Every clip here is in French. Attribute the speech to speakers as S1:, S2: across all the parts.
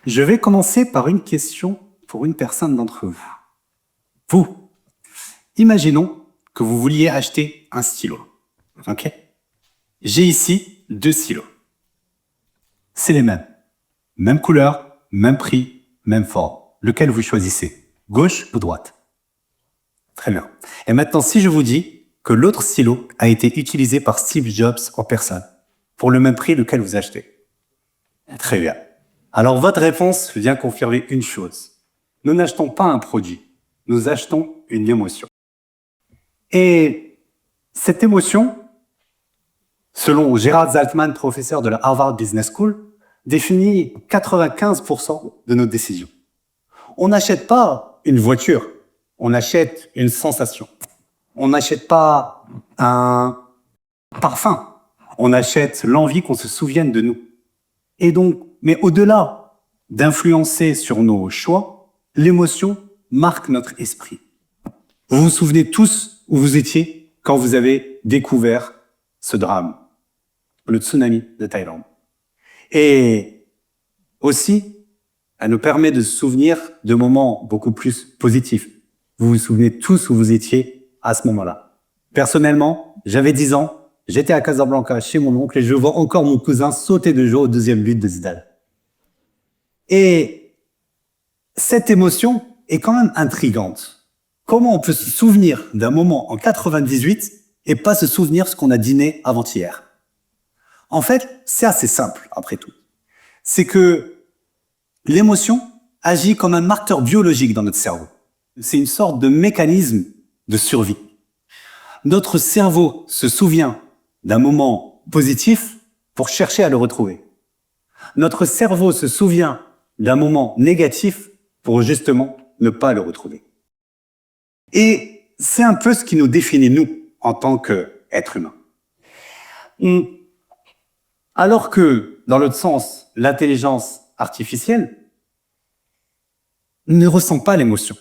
S1: Je vais commencer par une question pour une personne d'entre vous. Vous, imaginons que vous vouliez acheter un stylo. Ok? J'ai ici 2 stylos. C'est les mêmes. Même couleur, même prix, même forme. Lequel vous choisissez? Gauche ou droite? Très bien. Et maintenant, si je vous dis que l'autre stylo a été utilisé par Steve Jobs en personne, pour le même prix, lequel vous achetez? Très bien. Alors, votre réponse vient confirmer une chose. Nous n'achetons pas un produit, nous achetons une émotion. Et cette émotion, selon Gerard Zaltman, professeur de la Harvard Business School, définit 95% de nos décisions. On n'achète pas une voiture, on achète une sensation. On n'achète pas un parfum, on achète l'envie qu'on se souvienne de nous. Et donc, mais au-delà d'influencer sur nos choix, l'émotion marque notre esprit. Vous vous souvenez tous où vous étiez quand vous avez découvert ce drame, le tsunami de Thaïlande. Et aussi, elle nous permet de se souvenir de moments beaucoup plus positifs. Vous vous souvenez tous où vous étiez à ce moment-là. Personnellement, j'avais 10 ans, j'étais à Casablanca chez mon oncle et je vois encore mon cousin sauter de joie au 2e but de Zidane. Et cette émotion est quand même intrigante. Comment on peut se souvenir d'un moment en 98 et pas se souvenir ce qu'on a dîné avant-hier? En fait, c'est assez simple, après tout. C'est que l'émotion agit comme un marqueur biologique dans notre cerveau. C'est une sorte de mécanisme de survie. Notre cerveau se souvient d'un moment positif pour chercher à le retrouver. Notre cerveau se souvient d'un moment négatif pour justement ne pas le retrouver. Et c'est un peu ce qui nous définit, nous, en tant qu'êtres humains. Alors que, dans l'autre sens, l'intelligence artificielle ne ressent pas l'émotion.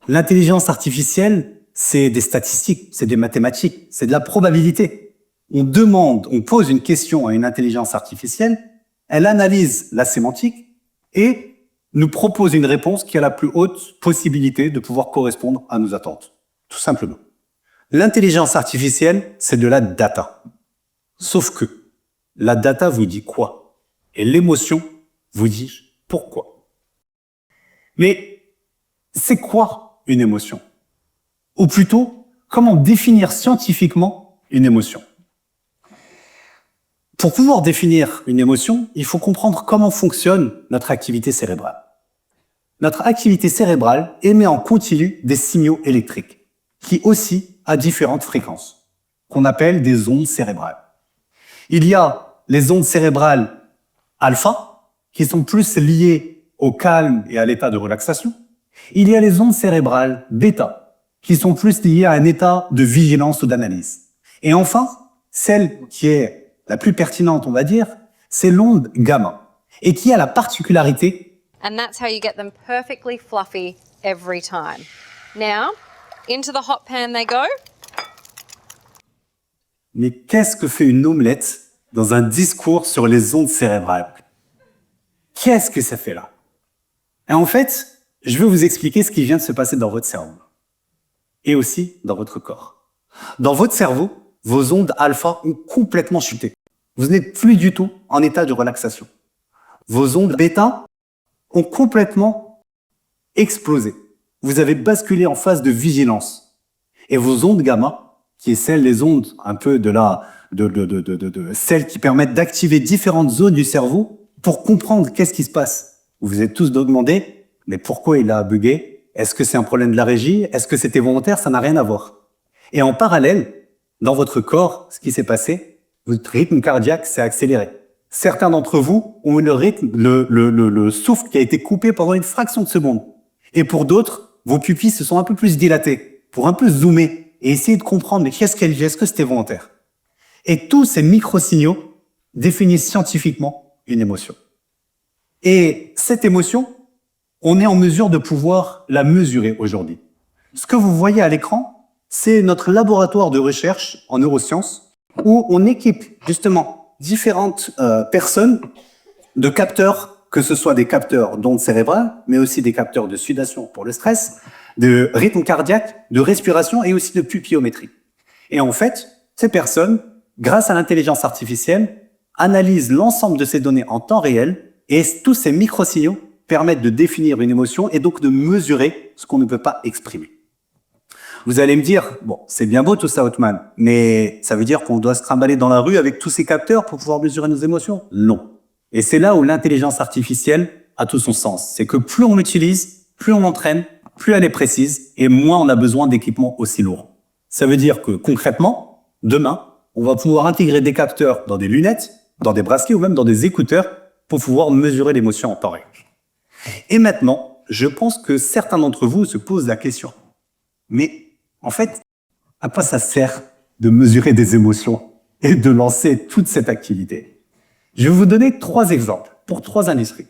S1: L'intelligence artificielle, c'est des statistiques, c'est des mathématiques, c'est de la probabilité. On pose une question à une intelligence artificielle, elle analyse la sémantique et nous propose une réponse qui a la plus haute possibilité de pouvoir correspondre à nos attentes. Tout simplement. L'intelligence artificielle, c'est de la data. Sauf que la data vous dit quoi? Et l'émotion vous dit pourquoi. Mais c'est quoi une émotion? Ou plutôt, comment définir scientifiquement une émotion? Pour pouvoir définir une émotion, il faut comprendre comment fonctionne notre activité cérébrale. Notre activité cérébrale émet en continu des signaux électriques, qui oscillent à différentes fréquences, qu'on appelle des ondes cérébrales. Il y a les ondes cérébrales alpha, qui sont plus liées au calme et à l'état de relaxation. Il y a les ondes cérébrales bêta, qui sont plus liées à un état de vigilance ou d'analyse. Et enfin, celle qui est la plus pertinente, on va dire, c'est l'onde gamma, et qui a la particularité.
S2: And that's how you get them perfectly fluffy every time. Now, into the hot pan they go.
S1: Mais qu'est-ce que fait une omelette dans un discours sur les ondes cérébrales? Qu'est-ce que ça fait là? Et en fait, je vais vous expliquer ce qui vient de se passer dans votre cerveau. Et aussi dans votre corps. Dans votre cerveau, vos ondes alpha ont complètement chuté. Vous n'êtes plus du tout en état de relaxation. Vos ondes bêta ont complètement explosé. Vous avez basculé en phase de vigilance. Et vos ondes gamma, qui est les ondes un peu celles qui permettent d'activer différentes zones du cerveau pour comprendre qu'est-ce qui se passe. Vous vous êtes tous demandé, mais pourquoi il a bugué? Est-ce que c'est un problème de la régie? Est-ce que c'était volontaire? Ça n'a rien à voir. Et en parallèle, dans votre corps, ce qui s'est passé, votre rythme cardiaque s'est accéléré. Certains d'entre vous ont eu le souffle qui a été coupé pendant une fraction de seconde. Et pour d'autres, vos pupilles se sont un peu plus dilatées, pour un peu zoomer et essayer de comprendre mais qu'est-ce qu'elle dit, est-ce que c'était volontaire? Et tous ces micro-signaux définissent scientifiquement une émotion. Et cette émotion, on est en mesure de pouvoir la mesurer aujourd'hui. Ce que vous voyez à l'écran, c'est notre laboratoire de recherche en neurosciences où on équipe justement différentes personnes de capteurs que ce soit des capteurs d'ondes cérébrales, mais aussi des capteurs de sudation pour le stress, de rythme cardiaque, de respiration et aussi de pupillométrie. Et en fait, ces personnes, grâce à l'intelligence artificielle, analysent l'ensemble de ces données en temps réel et tous ces microsignaux permettent de définir une émotion et donc de mesurer ce qu'on ne peut pas exprimer. Vous allez me dire, bon, c'est bien beau tout ça, Othman, mais ça veut dire qu'on doit se trimballer dans la rue avec tous ces capteurs pour pouvoir mesurer nos émotions? Non. Et c'est là où l'intelligence artificielle a tout son sens. C'est que plus on l'utilise, plus on l'entraîne, plus elle est précise et moins on a besoin d'équipements aussi lourds. Ça veut dire que concrètement, demain, on va pouvoir intégrer des capteurs dans des lunettes, dans des bracelets ou même dans des écouteurs pour pouvoir mesurer l'émotion en temps réel. Et maintenant, je pense que certains d'entre vous se posent la question. Mais en fait, à quoi ça sert de mesurer des émotions et de lancer toute cette activité? Je vais vous donner 3 exemples pour 3 industries.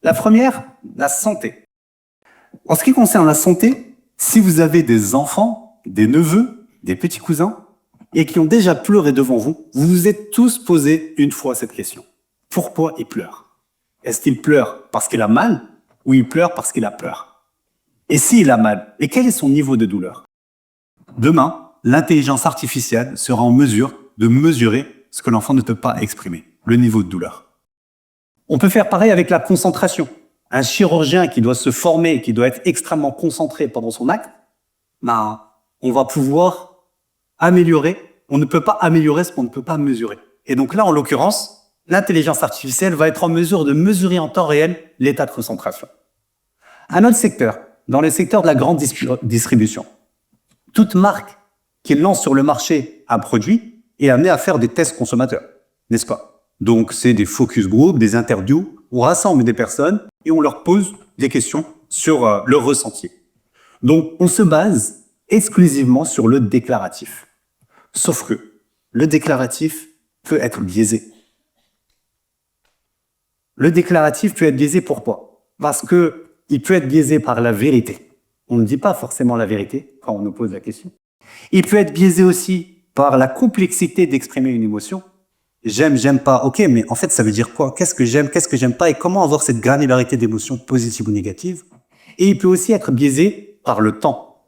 S1: La première, la santé. En ce qui concerne la santé, si vous avez des enfants, des neveux, des petits cousins, et qui ont déjà pleuré devant vous, vous vous êtes tous posé une fois cette question. Pourquoi il pleure? Est-ce qu'il pleure parce qu'il a mal ou il pleure parce qu'il a peur? Et s'il a mal, et quel est son niveau de douleur? Demain, l'intelligence artificielle sera en mesure de mesurer ce que l'enfant ne peut pas exprimer, le niveau de douleur. On peut faire pareil avec la concentration. Un chirurgien qui doit se former, qui doit être extrêmement concentré pendant son acte, on va pouvoir améliorer, on ne peut pas améliorer ce qu'on ne peut pas mesurer. Et donc là, en l'occurrence, l'intelligence artificielle va être en mesure de mesurer en temps réel l'état de concentration. Un autre secteur, dans le secteur de la grande distribution. Toute marque qui lance sur le marché un produit est amenée à faire des tests consommateurs, n'est-ce pas? Donc, c'est des focus group, des interviews, on rassemble des personnes et on leur pose des questions sur leur ressenti. Donc, on se base exclusivement sur le déclaratif. Sauf que le déclaratif peut être biaisé. Le déclaratif peut être biaisé pourquoi? Parce que il peut être biaisé par la vérité. On ne dit pas forcément la vérité quand on nous pose la question. Il peut être biaisé aussi par la complexité d'exprimer une émotion. J'aime, j'aime pas. Ok, mais en fait, ça veut dire quoi? Qu'est-ce que j'aime pas et comment avoir cette granularité d'émotions positives ou négatives? Et il peut aussi être biaisé par le temps.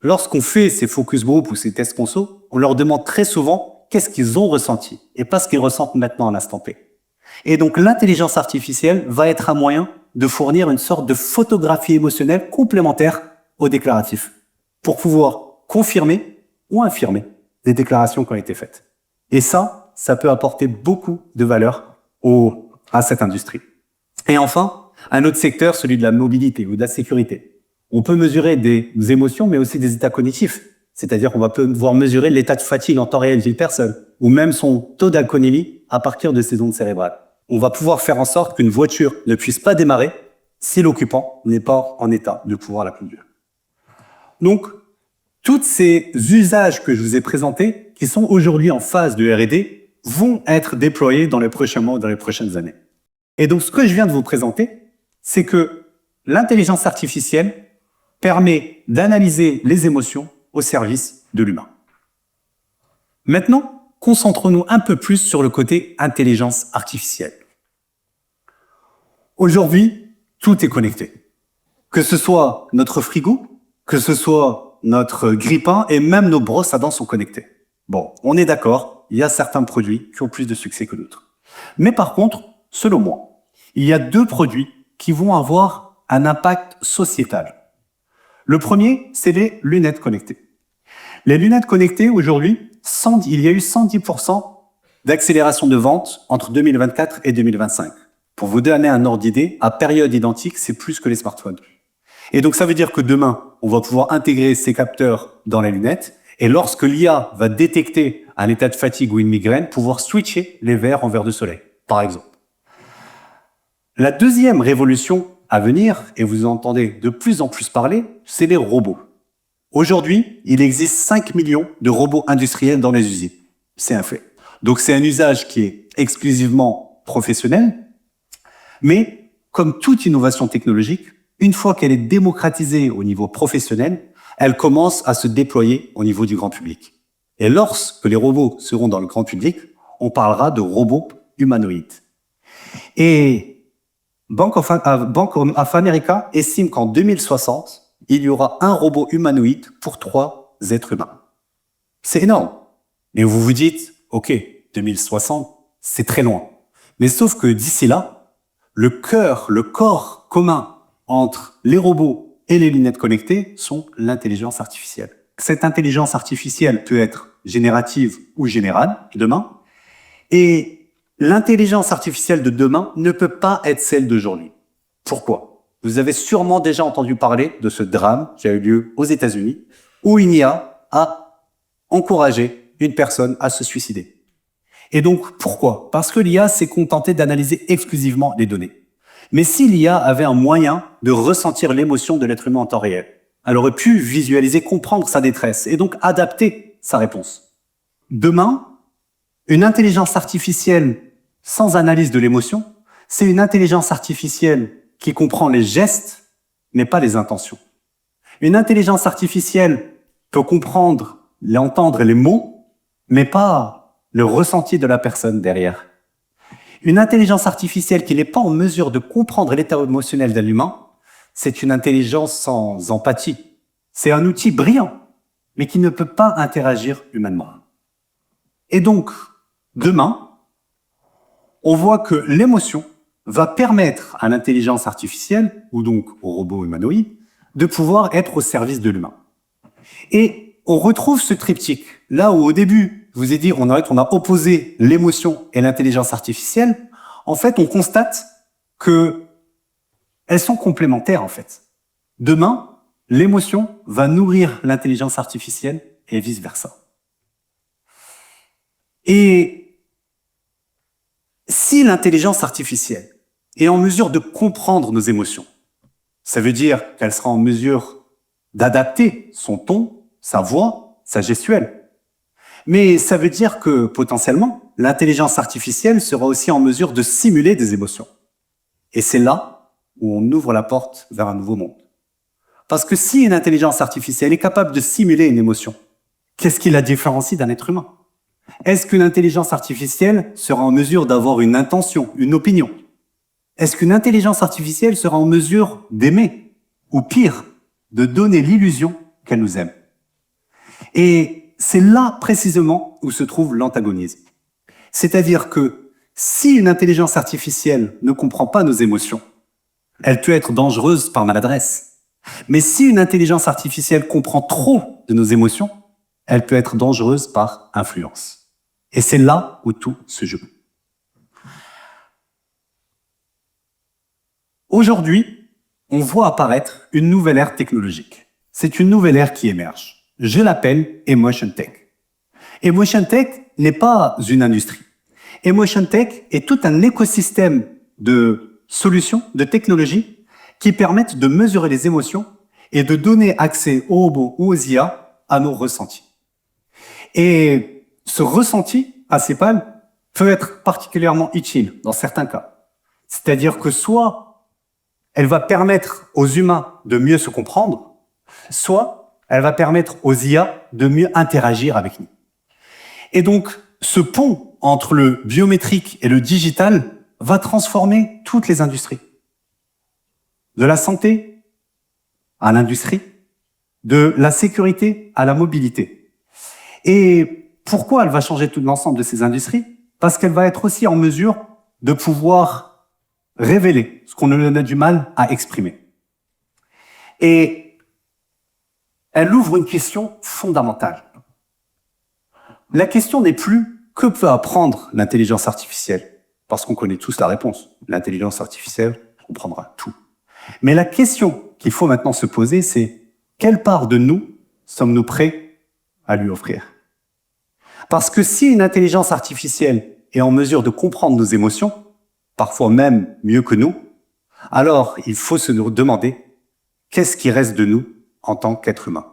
S1: Lorsqu'on fait ces focus group ou ces tests conso, on leur demande très souvent qu'est-ce qu'ils ont ressenti et pas ce qu'ils ressentent maintenant à l'instant T. Et donc, l'intelligence artificielle va être un moyen de fournir une sorte de photographie émotionnelle complémentaire au déclaratif pour pouvoir confirmer ou infirmer des déclarations qui ont été faites. Et ça peut apporter beaucoup de valeur à cette industrie. Et enfin, un autre secteur, celui de la mobilité ou de la sécurité. On peut mesurer des émotions, mais aussi des états cognitifs. C'est-à-dire qu'on va pouvoir mesurer l'état de fatigue en temps réel d'une personne, ou même son taux d'alcoolémie à partir de ses ondes cérébrales. On va pouvoir faire en sorte qu'une voiture ne puisse pas démarrer si l'occupant n'est pas en état de pouvoir la conduire. Donc, tous ces usages que je vous ai présentés, qui sont aujourd'hui en phase de R&D, vont être déployés dans les prochains mois ou dans les prochaines années. Et donc, ce que je viens de vous présenter, c'est que l'intelligence artificielle permet d'analyser les émotions au service de l'humain. Maintenant, concentrons-nous un peu plus sur le côté intelligence artificielle. Aujourd'hui, tout est connecté. Que ce soit notre frigo, que ce soit notre grille-pain et même nos brosses à dents sont connectées. Bon, on est d'accord, il y a certains produits qui ont plus de succès que d'autres. Mais par contre, selon moi, il y a 2 produits qui vont avoir un impact sociétal. Le premier, c'est les lunettes connectées. Les lunettes connectées, aujourd'hui, il y a eu 110% d'accélération de vente entre 2024 et 2025. Pour vous donner un ordre d'idée, à période identique, c'est plus que les smartphones. Et donc, ça veut dire que demain, on va pouvoir intégrer ces capteurs dans les lunettes et lorsque l'IA va détecter un état de fatigue ou une migraine, pouvoir switcher les verres en verres de soleil, par exemple. La deuxième révolution à venir, et vous entendez de plus en plus parler, c'est les robots. Aujourd'hui, il existe 5 millions de robots industriels dans les usines. C'est un fait. Donc, c'est un usage qui est exclusivement professionnel, mais comme toute innovation technologique, une fois qu'elle est démocratisée au niveau professionnel, elle commence à se déployer au niveau du grand public. Et lorsque les robots seront dans le grand public, on parlera de robots humanoïdes. Et Bank of America estime qu'en 2060, il y aura un robot humanoïde pour 3 êtres humains. C'est énorme. Et vous vous dites, OK, 2060, c'est très loin. Mais sauf que d'ici là, le corps commun entre les robots et les lunettes connectées sont l'intelligence artificielle. Cette intelligence artificielle peut être générative ou générale demain. Et l'intelligence artificielle de demain ne peut pas être celle d'aujourd'hui. Pourquoi? Vous avez sûrement déjà entendu parler de ce drame qui a eu lieu aux États-Unis, où une IA a encouragé une personne à se suicider. Et donc, pourquoi? Parce que l'IA s'est contentée d'analyser exclusivement les données. Mais si l'IA avait un moyen de ressentir l'émotion de l'être humain en temps réel, elle aurait pu visualiser, comprendre sa détresse et donc adapter sa réponse. Demain, une intelligence artificielle sans analyse de l'émotion, c'est une intelligence artificielle qui comprend les gestes, mais pas les intentions. Une intelligence artificielle peut comprendre, entendre les mots, mais pas le ressenti de la personne derrière. Une intelligence artificielle qui n'est pas en mesure de comprendre l'état émotionnel d'un humain, c'est une intelligence sans empathie. C'est un outil brillant, mais qui ne peut pas interagir humainement. Et donc, demain, on voit que l'émotion va permettre à l'intelligence artificielle, ou donc au robot humanoïde, de pouvoir être au service de l'humain. Et on retrouve ce triptyque, là où au début, je vous ai dit, on a opposé l'émotion et l'intelligence artificielle. En fait, on constate que elles sont complémentaires, en fait. Demain, l'émotion va nourrir l'intelligence artificielle et vice-versa. Et si l'intelligence artificielle est en mesure de comprendre nos émotions, ça veut dire qu'elle sera en mesure d'adapter son ton, sa voix, sa gestuelle. Mais ça veut dire que, potentiellement, l'intelligence artificielle sera aussi en mesure de simuler des émotions. Et c'est là où on ouvre la porte vers un nouveau monde. Parce que si une intelligence artificielle est capable de simuler une émotion, qu'est-ce qui la différencie d'un être humain? Est-ce qu'une intelligence artificielle sera en mesure d'avoir une intention, une opinion? Est-ce qu'une intelligence artificielle sera en mesure d'aimer? Ou pire, de donner l'illusion qu'elle nous aime? Et c'est là précisément où se trouve l'antagonisme. C'est-à-dire que si une intelligence artificielle ne comprend pas nos émotions, elle peut être dangereuse par maladresse. Mais si une intelligence artificielle comprend trop de nos émotions, elle peut être dangereuse par influence. Et c'est là où tout se joue. Aujourd'hui, on voit apparaître une nouvelle ère technologique. C'est une nouvelle ère qui émerge. Je l'appelle Emotion Tech. Emotion Tech n'est pas une industrie. Emotion Tech est tout un écosystème de solutions, de technologies qui permettent de mesurer les émotions et de donner accès aux robots ou aux IA à nos ressentis. Et ce ressenti acépal peut être particulièrement utile dans certains cas. C'est-à-dire que soit elle va permettre aux humains de mieux se comprendre, soit elle va permettre aux IA de mieux interagir avec nous. Et donc, ce pont entre le biométrique et le digital va transformer toutes les industries. De la santé à l'industrie, de la sécurité à la mobilité. Et pourquoi elle va changer tout l'ensemble de ces industries? Parce qu'elle va être aussi en mesure de pouvoir révéler ce qu'on a du mal à exprimer. Et elle ouvre une question fondamentale. La question n'est plus que peut apprendre l'intelligence artificielle, parce qu'on connaît tous la réponse. L'intelligence artificielle comprendra tout. Mais la question qu'il faut maintenant se poser, c'est quelle part de nous sommes-nous prêts à lui offrir? Parce que si une intelligence artificielle est en mesure de comprendre nos émotions, parfois même mieux que nous, alors il faut se demander qu'est-ce qui reste de nous en tant qu'être humain.